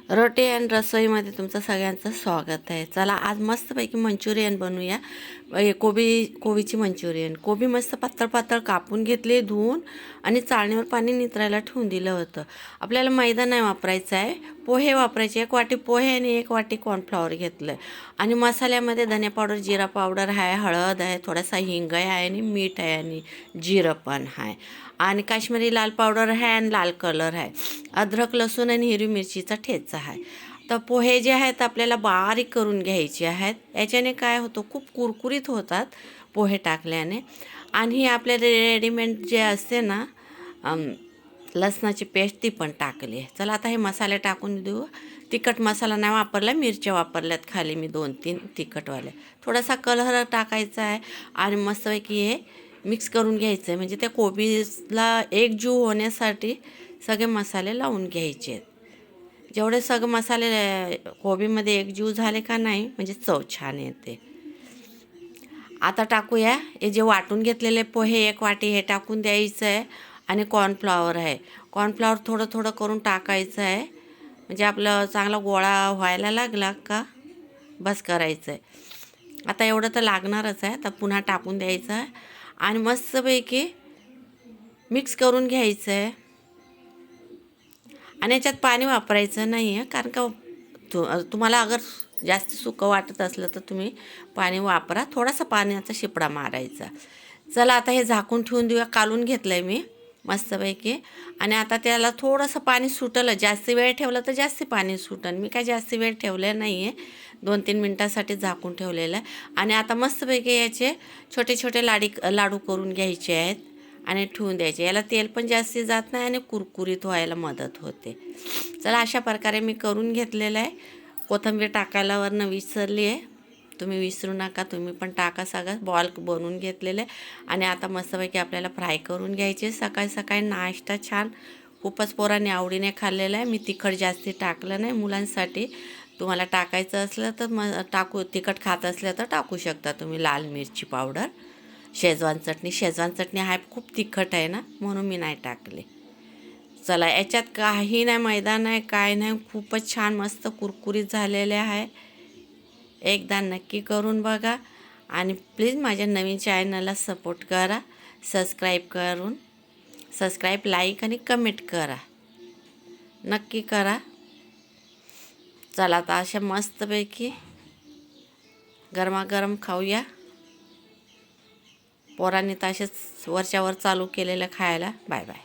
रोटी and रसोईमध्ये तुमचं सगळ्यांचं स्वागत आहे. चला आज मस्तपैकी मंचुरियन बनवूया. कोबीची मंचुरियन. कोबी मस्त पातळ पातळ कापून घेतले, धुवून आणि चाळणीवर पाणी नितरायला ठेवून दिलं होतं. आपल्याला मैदा नाही वापरायचा आहे, पोहे वापरायचे. 1 वाटी पोहे आणि 1 वाटी कॉर्नफ्लॉवर घेतलं आहे. आणि मसाल्यामध्ये धने पावडर, जिरा पावडर आहे, हळद आहे, थोडासा हिंग आहे आणि मीठ आहे आणि जिरं पण आहे आणि काश्मीरी लाल पावडर आहे आणि लाल कलर आहे. अद्रक, लसूण आणि हिरवी मिरचीचा ठेचा आहे. तर पोहे जे आहेत आपल्याला बारीक करून घ्यायचे आहेत. याच्याने काय होतं, खूप कुरकुरीत होतात पोहे टाकल्याने. आणि ही आपल्या रेडीमेड जे असते ना लसणाची पेस्ट ती पण टाकली आहे. चला आता हे मसाले टाकून देऊ. तिखट मसाला नाही वापरला, मिरच्या वापरल्यात खाली मी 2-3 तिखटवाल्या. थोडासा कलर टाकायचा आहे आणि मस्तपैकी हे मिक्स करून घ्यायचं आहे. म्हणजे त्या कोबीला एकजीव होण्यासाठी सगळे मसाले लावून घ्यायचे आहेत. जेवढे सगळे मसाले कोबीमध्ये एकजीव झाले का नाही म्हणजे चव छान येते. आता टाकूया हे जे वाटून घेतलेले पोहे 1 वाटी हे टाकून द्यायचं आहे आणि कॉर्नफ्लॉवर आहे. कॉर्नफ्लॉवर थोडं थोडं करून टाकायचं आहे. म्हणजे आपलं चांगला गोळा व्हायला लागला का बस करायचं आहे. आता एवढं तर लागणारच आहे. तर पुन्हा टाकून द्यायचं आहे आणि मस्तपैकी मिक्स करून घ्यायचं आहे. आणि याच्यात पाणी वापरायचं नाही आहे, कारण का तुम्हाला अगर जास्त सुकं वाटत असलं तर तुम्ही पाणी वापरा. थोडासा पाण्याचा शिपडा मारायचा. चला आता हे झाकून ठेवून देऊया. कालून घेतलं आहे मी मस्तपैकी आणि आता त्याला थोडंसं पाणी सुटलं. जास्त वेळ ठेवलं तर जास्त पाणी सुटलं. मी काय जास्त वेळ ठेवलं नाही आहे, 2-3 मिनटासाठी झाकून ठेवलेलं आहे. आणि आता मस्तपैकी याचे छोटे छोटे लाडू करून घ्यायचे आहेत आणि ठेवून द्यायचे. याला तेल पण जास्त जात नाही आणि कुरकुरीत व्हायला मदत होते. चला अशा प्रकारे मी करून घेतलेलं आहे. कोथिंबीर टाकायला वरनं विसरली आहे, तुम्ही विसरू नका, तुम्ही पण टाका. सगळं बॉल बनवून घेतलेलं आहे आणि आता मस्तपैकी आपल्याला फ्राय करून घ्यायचे. सकाळी सकाळी नाश्ता छान खूपच पोरांनी आवडीने खाल्लेला आहे. मी तिखट जास्ती टाकलं नाही मुलांसाठी. तुम्हाला टाकायचं असलं तर तिखट खात असलं तर टाकू शकता तुम्ही लाल मिरची पावडर. शेजवान चटणी आहे, खूप तिखट आहे ना म्हणून मी नाही टाकले. चला याच्यात काही नाही, मैदा नाही, काय नाही, खूपच छान मस्त कुरकुरीत झालेले आहे. एकदा नक्की करून बघा आणि प्लीज माझ्या नवीन चॅनलला सपोर्ट करा. सबस्क्राईब, लाईक आणि कमेंट करा, नक्की करा. चला आता अशा मस्तपैकी गरमागरम खाऊया. पोरांनी तर असेच वरच्यावर चालू केलेलं खायला. Bye bye.